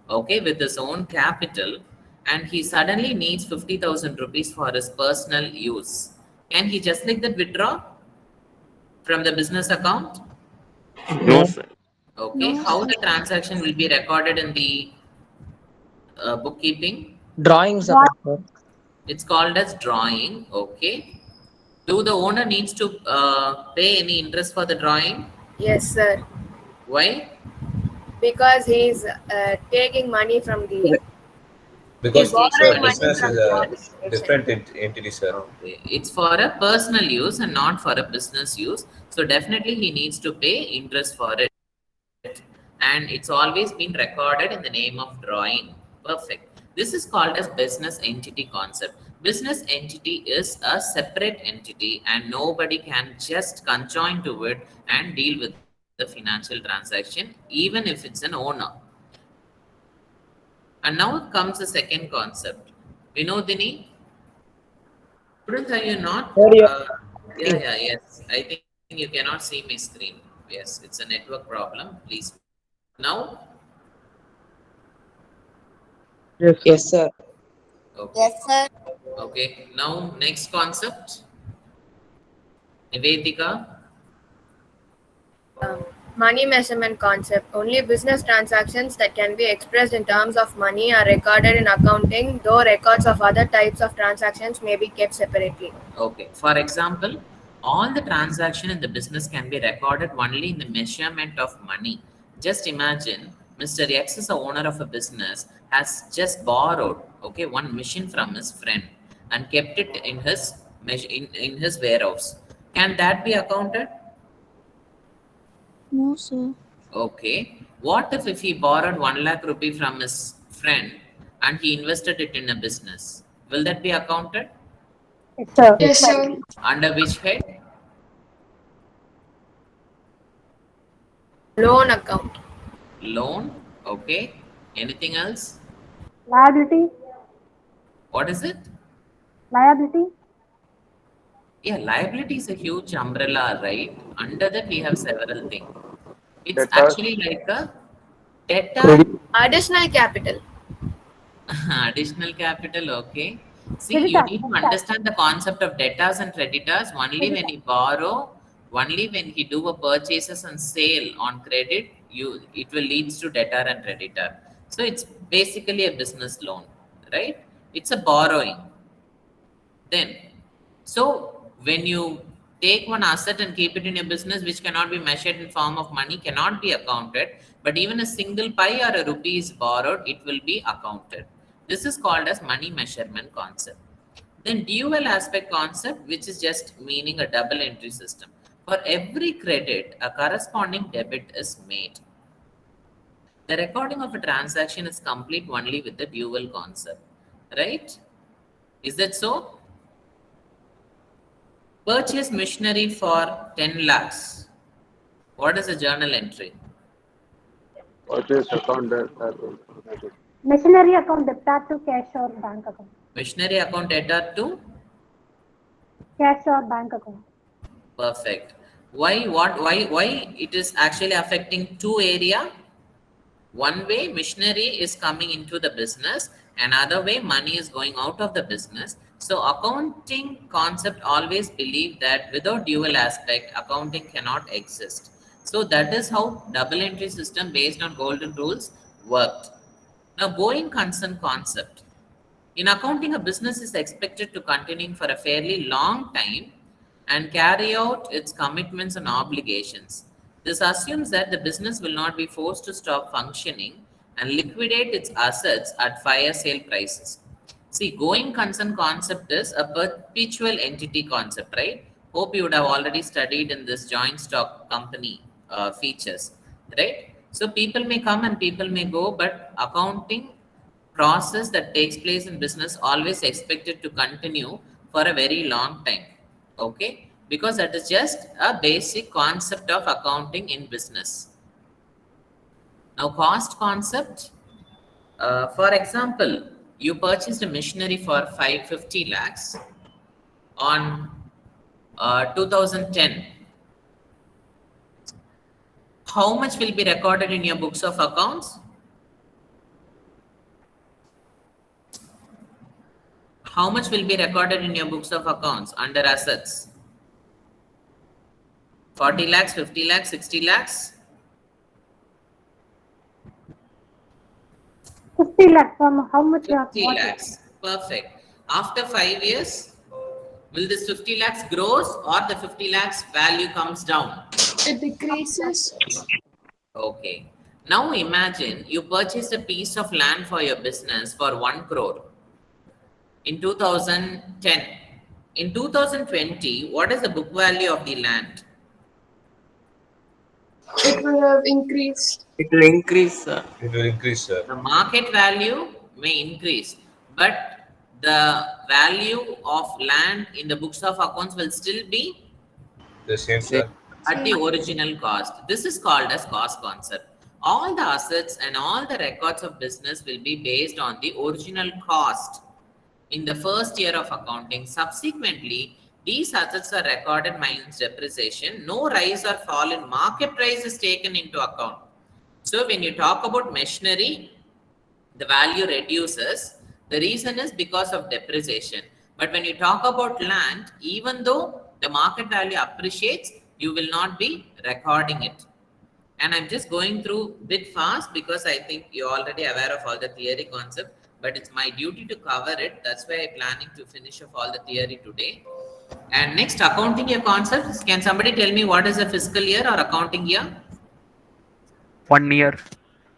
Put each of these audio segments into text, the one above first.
okay, with his own capital, and he suddenly needs 50,000 rupees for his personal use. Can he just like that withdraw from the business account? No, No. sir. Okay, No, how sir. the transaction will be recorded in the bookkeeping? Drawings Draw. account, sir. It's called as drawing. Okay. Do the owner needs to pay any interest for the drawing? Yes, sir. Why? Because he's taking money from the. He He's Because taking sir, borrowing money money from business the from is the a organization. organization. different entity, sir. Okay, it's for a personal use and not for a business use. So definitely he needs to pay interest for it. And it's always been recorded in the name of drawing. Perfect. This is called as business entity concept. Business entity is a separate entity and nobody can just conjoin to it and deal with the financial transaction, even if it's an owner. And now comes the second concept. Vinodini, couldn't are you not? Sir, you're Yeah, asking. yeah, yes. I think you cannot see my screen. Yes, it's a network problem. Please. Now, Yes, sir. Yes, sir. okay. Yes, sir. Okay. Now, next concept. Nivedika. Money measurement concept. Only business transactions that can be expressed in terms of money are recorded in accounting, though records of other types of transactions may be kept separately. Okay. For example, all the transaction in the business can be recorded only in the measurement of money. Just imagine Mr. X is a owner of a business, has just borrowed, okay, one machine from his friend and kept it in his in his warehouse. Can that be accounted? No, sir. Okay. What if he borrowed 1 lakh rupee from his friend and he invested it in a business? Will that be accounted? Yes, sir. Yes, Yes, sir. sir. Under which head? Loan account. Loan. Okay. Anything else? Liability. What is it? Liability. Yeah, liability is a huge umbrella, right? Under that, we have several things. It's Debtors. actually like a debtor. Credit. Additional capital. Additional capital, okay. See, you Creditor. need to understand the concept of debtors and creditors only when Creditor. you borrow, only when he do a purchases and sale on credit, it will leads to debtor and creditor. So it's basically a business loan, right? It's a borrowing. Then, so when you take one asset and keep it in a business which cannot be measured in form of money, cannot be accounted, but even a single pi or a rupee is borrowed, it will be accounted. This is called as money measurement concept. Then dual aspect concept, which is just meaning a double entry system. For every credit, a corresponding debit is made. The recording of a transaction is complete only with the dual concept, right? Is that so? Purchase machinery for 10 lakhs. What is a journal entry? Purchase account debtor. Machinery account debtor to cash or bank account. Machinery account debtor to Cash or bank account. perfect. Why it is actually affecting two area? One way machinery is coming into the business, another way money is going out of the business. So accounting concept always believe that without dual aspect, accounting cannot exist. So that is how double entry system based on golden rules worked. Now going concern concept. In accounting, a business is expected to continue for a fairly long time and carry out its commitments and obligations. This assumes that the business will not be forced to stop functioning and liquidate its assets at fire sale prices. See, going concern concept is a perpetual entity concept, right? Hope you would have already studied in this joint stock company features, right? So people may come and people may go, but accounting process that takes place in business always expected to continue for a very long time, okay, because that is just a basic concept of accounting in business. Now cost concept, for example, you purchased a machinery for 550 lakhs on 2010. How much will be recorded in your books of accounts? how much will be recorded in your books of accounts under assets? 40 lakhs, 50 lakhs, 60 lakhs? 50 lakhs. How much? 50 lakhs. Perfect. After 5 years, will this 50 lakhs grows or the 50 lakhs value comes down? It decreases. Okay. Now imagine you purchased a piece of land for your business for 1 crore in 2010. In 2020, what is the book value of the land? It will have increased. It will increase, sir. It will increase, sir. The market value may increase, but the value of land in the books of accounts will still be The same, sir. at the original cost. This is called as cost concept. All the assets and all the records of business will be based on the original cost in the first year of accounting. Subsequently, these assets are recorded minus depreciation. No rise or fall in market price is taken into account. So when you talk about machinery, the value reduces. The reason is because of depreciation. But when you talk about land, even though the market value appreciates, you will not be recording it. And I'm just going through a bit fast because I think you're already aware of all the theory concept, but it's my duty to cover it. That's why I'm planning to finish off all the theory today. And next, accounting year concepts. Can somebody tell me what is a fiscal year or accounting year? 1 year.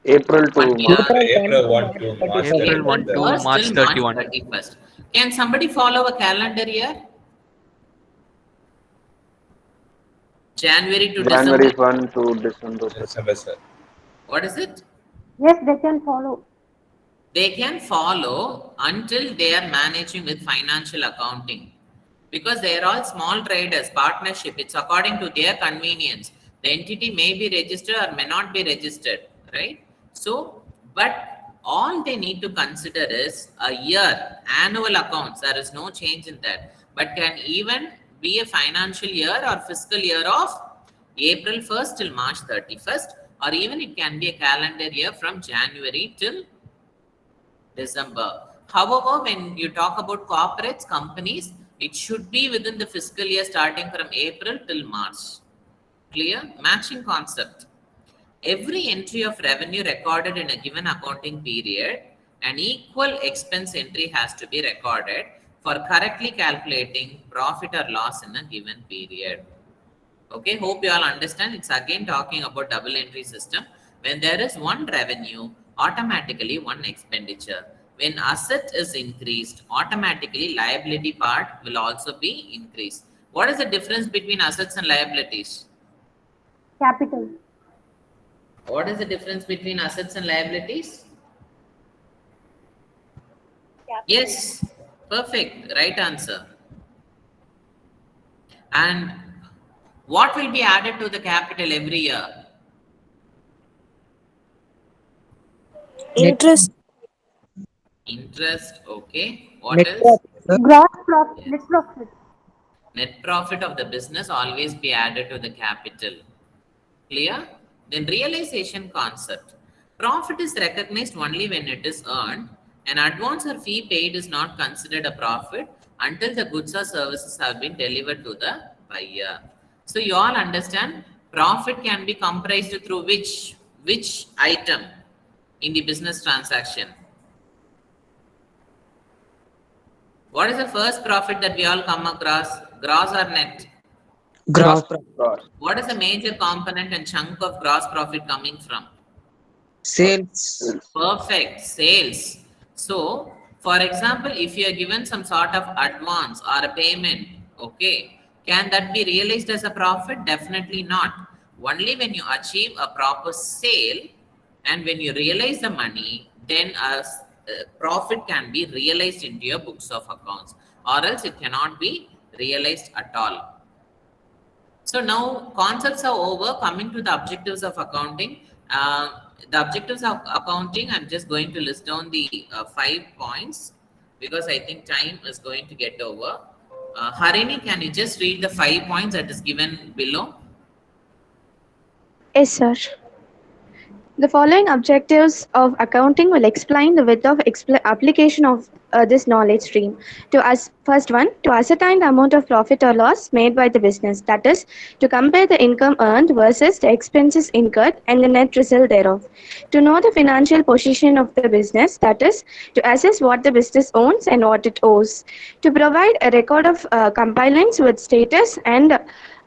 April to 1 year. April 1 to March April 1 to 31. March till 31. 31st. Can somebody follow a calendar year? January to January December. 1 to December. December, sir. What is it? Yes, they can follow. They can follow until they are managing with financial accounting, because they are all small traders, partnership. It's according to their convenience. The entity may be registered or may not be registered, right? So, but all they need to consider is a year, annual accounts. There is no change in that, but can even be a financial year or fiscal year of April 1st till March 31st, or even it can be a calendar year from January till December. However, when you talk about corporates, companies, it should be within the fiscal year starting from April till March. Clear? Matching concept. Every entry of revenue recorded in a given accounting period, an equal expense entry has to be recorded for correctly calculating profit or loss in a given period. Okay, hope you all understand. It's again talking about double entry system. When there is one revenue, automatically one expenditure. When asset is increased, automatically liability part will also be increased. What is the difference between assets and liabilities? Capital. What is the difference between assets and liabilities? Yes, perfect, right answer. And what will be added to the capital every year? Interest. Interest, okay. What Net else? profit, sir. Gross profit. Net profit. Net profit of the business always be added to the capital. Clear? Then realization concept. Profit is recognized only when it is earned. An advance or fee paid is not considered a profit until the goods or services have been delivered to the buyer. So you all understand, profit can be comprised through which item in the business transaction? What is the first profit that we all come across? Gross or net? Gross Gross. What is the major component and chunk of gross profit coming from? sales. Perfect, sales. So, for example, if you are given some sort of advance or a payment, okay, can that be realized as a profit? Definitely not. Only when you achieve a proper sale and when you realize the money, then a profit can be realized into your books of accounts, or else it cannot be realized at all. So now concepts are over. Coming to the objectives of accounting. The objectives of accounting, I'm just going to list down the 5 points because I think time is going to get over. Harini, can you just read the 5 points that is given below? Yes, sir. The following objectives of accounting will explain the width of application of this knowledge stream. First one, to ascertain the amount of profit or loss made by the business. That is, to compare the income earned versus the expenses incurred and the net result thereof. To know the financial position of the business. That is, to assess what the business owns and what it owes. To provide a record of compliance with status and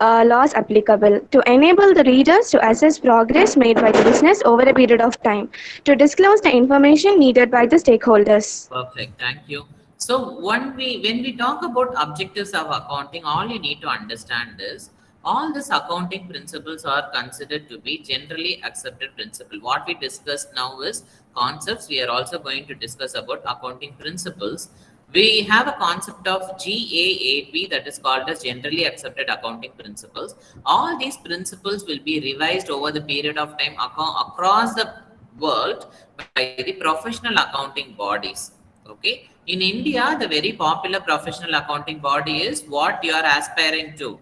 laws applicable, to enable the readers to assess progress made by the business over a period of time, to disclose the information needed by the stakeholders. Perfect. Thank you. So when we talk about objectives of accounting, all you need to understand is all these accounting principles are considered to be generally accepted principle. What we discussed now is concepts. We are also going to discuss about accounting principles. We have a concept of GAAP, that is called as generally accepted accounting principles. All these principles will be revised over the period of time across the world by the professional accounting bodies. Okay, in India, the very popular professional accounting body is what you are aspiring to.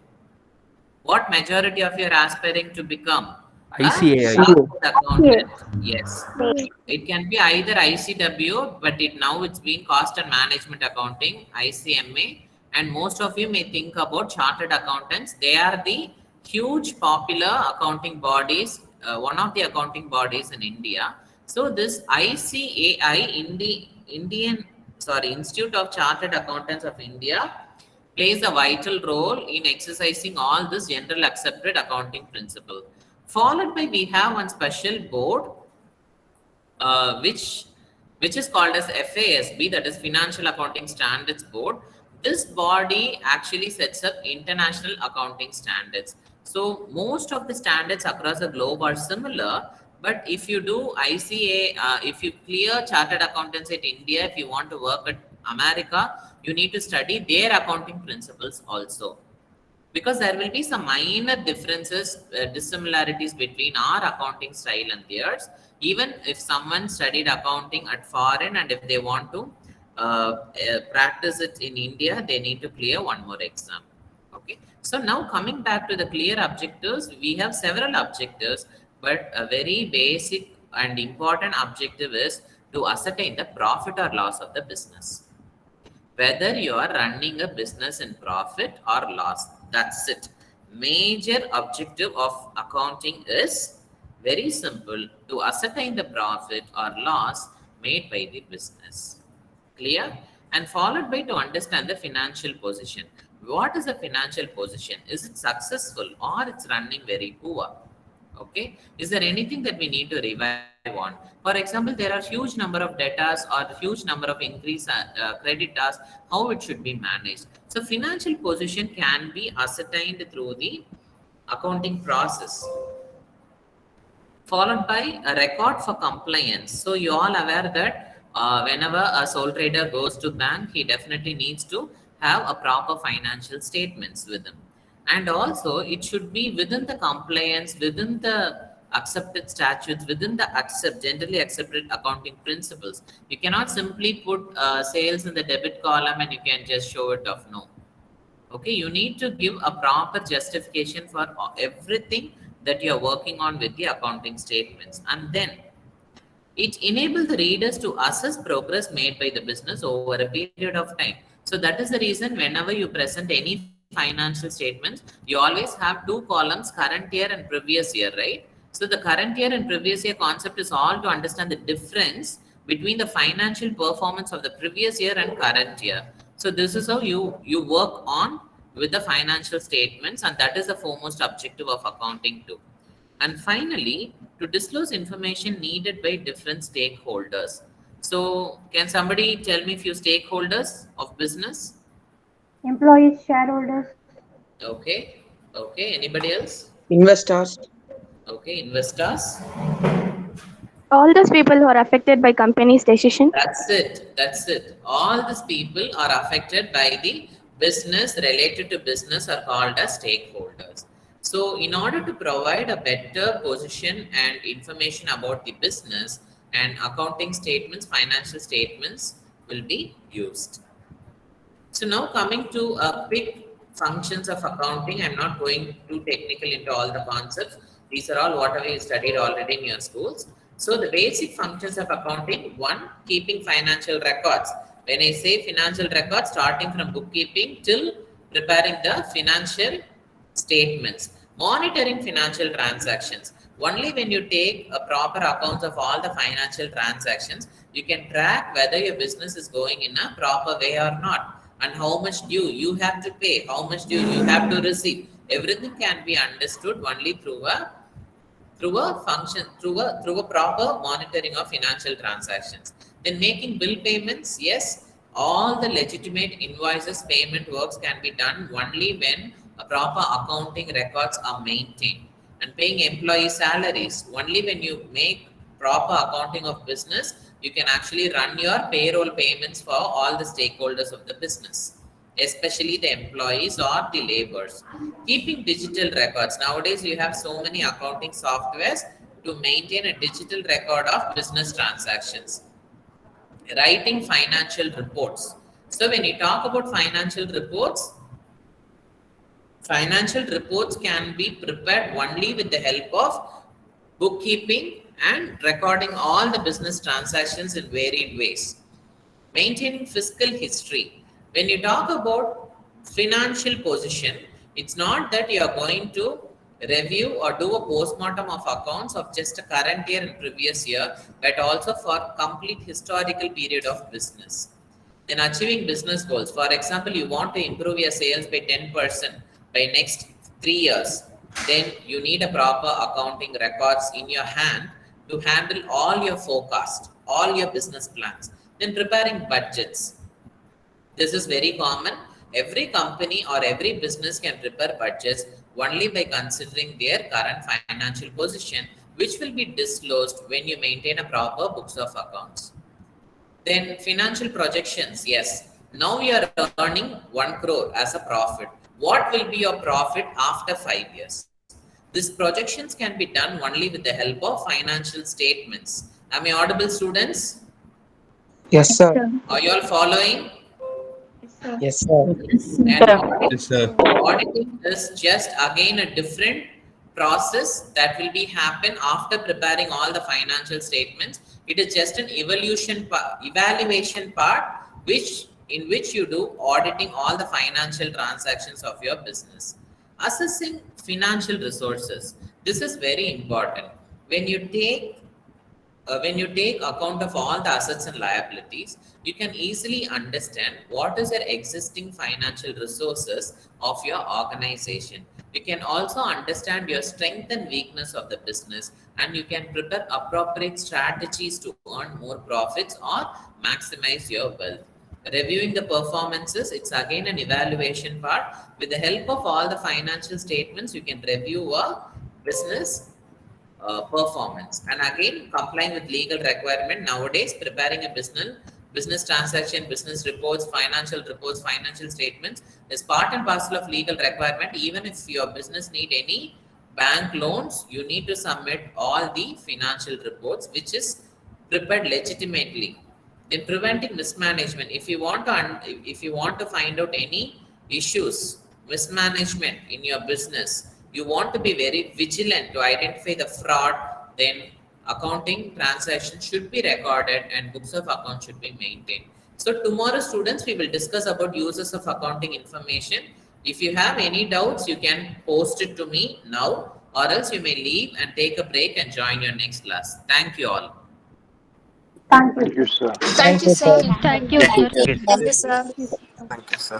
What majority of you are aspiring to become? ICAI. Accountant. Yes. It can be either ICW, but it's been cost and management accounting, ICMA, and most of you may think about chartered accountants. They are the huge popular accounting bodies, one of the accounting bodies in India. So this ICAI, Institute of Chartered Accountants of India, plays a vital role in exercising all this general accepted accounting principle. Followed by, we have one special board, which is called as FASB, that is Financial Accounting Standards Board. This body actually sets up international accounting standards. So most of the standards across the globe are similar, but if you do ICA, if you clear chartered accountancy at India, if you want to work at America, you need to study their accounting principles also. Because there will be some minor differences, dissimilarities between our accounting style and theirs. Even if someone studied accounting at foreign and if they want to practice it in India, they need to clear one more exam. Okay. So now coming back to the clear objectives, we have several objectives, but a very basic and important objective is to ascertain the profit or loss of the business. Whether you are running a business in profit or loss, that's it. Major objective of accounting is very simple: to ascertain the profit or loss made by the business. Clear? And followed by to understand the financial position. What is the financial position? Is it successful or it's running very poor? Okay. Is there anything that we need to revive on? For example, there are huge number of debtors or huge number of increase creditors, how it should be managed. So financial position can be ascertained through the accounting process. Followed by a record for compliance. So you all aware that whenever a sole trader goes to bank, he definitely needs to have a proper financial statements with him. And also it should be within the compliance, within the accepted statutes, within the generally accepted accounting principles. You cannot simply put sales in the debit column and you can just show it off. No. Okay, you need to give a proper justification for everything that you are working on with the accounting statements. And then it enables the readers to assess progress made by the business over a period of time. So that is the reason whenever you present any financial statements, you always have two columns, current year and previous year, right? So the current year and previous year concept is all to understand the difference between the financial performance of the previous year and current year. So this is how you work on with the financial statements, and that is the foremost objective of accounting too. And finally, to disclose information needed by different stakeholders. So can somebody tell me a few stakeholders of business? Employees, shareholders. Okay. Anybody else? Investors. Okay, investors. All those people who are affected by company's decision. That's it. All these people are affected by the business, related to business, are called as stakeholders. So in order to provide a better position and information about the business, and accounting statements, financial statements will be used. So now coming to a quick functions of accounting, I'm not going too technical into all the concepts. These are all whatever you studied already in your schools. So the basic functions of accounting: one, keeping financial records. When I say financial records, starting from bookkeeping till preparing the financial statements. Monitoring financial transactions. Only when you take a proper accounts of all the financial transactions, you can track whether your business is going in a proper way or not, and how much due you have to pay, how much due you have to receive. Everything can be understood only through a proper monitoring of financial transactions. Then making bill payments, yes, all the legitimate invoices payment works can be done only when a proper accounting records are maintained. And paying employee salaries, only when you make proper accounting of business, you can actually run your payroll payments for all the stakeholders of the business, especially the employees or the laborers. Keeping digital records. Nowadays, you have so many accounting softwares to maintain a digital record of business transactions. Writing financial reports. So when you talk about financial reports can be prepared only with the help of bookkeeping and recording all the business transactions in varied ways. Maintaining fiscal history. When you talk about financial position, it's not that you are going to review or do a postmortem of accounts of just a current year and previous year, but also for complete historical period of business. Then achieving business goals. For example, you want to improve your sales by 10% by next 3 years. Then you need a proper accounting records in your hand to handle all your forecast, all your business plans. Then preparing budgets. This is very common. Every company or every business can prepare budgets only by considering their current financial position, which will be disclosed when you maintain a proper books of accounts. Then financial projections. Yes, now you are earning 1 crore as a profit. What will be your profit after 5 years? These projections can be done only with the help of financial statements. Am I audible, students? Yes, sir. Are you all following? Yes, sir. And Yes, sir. auditing is just again a different process that will be happen after preparing all the financial statements. It is just an evaluation part in which you do auditing all the financial transactions of your business. Assessing financial resources. This is very important. When you take account of all the assets and liabilities, you can easily understand what is your existing financial resources of your organization. You can also understand your strength and weakness of the business, and you can prepare appropriate strategies to earn more profits or maximize your wealth. Reviewing the performances, it's again an evaluation part. With the help of all the financial statements, you can review a business performance. And again, complying with legal requirement. Nowadays, preparing a business transaction, business reports, financial statements is part and parcel of legal requirement. Even if your business need any bank loans, you need to submit all the financial reports, which is prepared legitimately. In preventing mismanagement, if you want to find out any issues, mismanagement in your business, you want to be very vigilant to identify the fraud, then accounting transactions should be recorded and books of account should be maintained. So tomorrow, students, we will discuss about uses of accounting information. If you have any doubts, you can post it to me now, or else you may leave and take a break and join your next class. Thank you all. Thank you. Thank you, sir. Thank you, sir. Thank you, sir. Thank you, sir. Thank you, sir.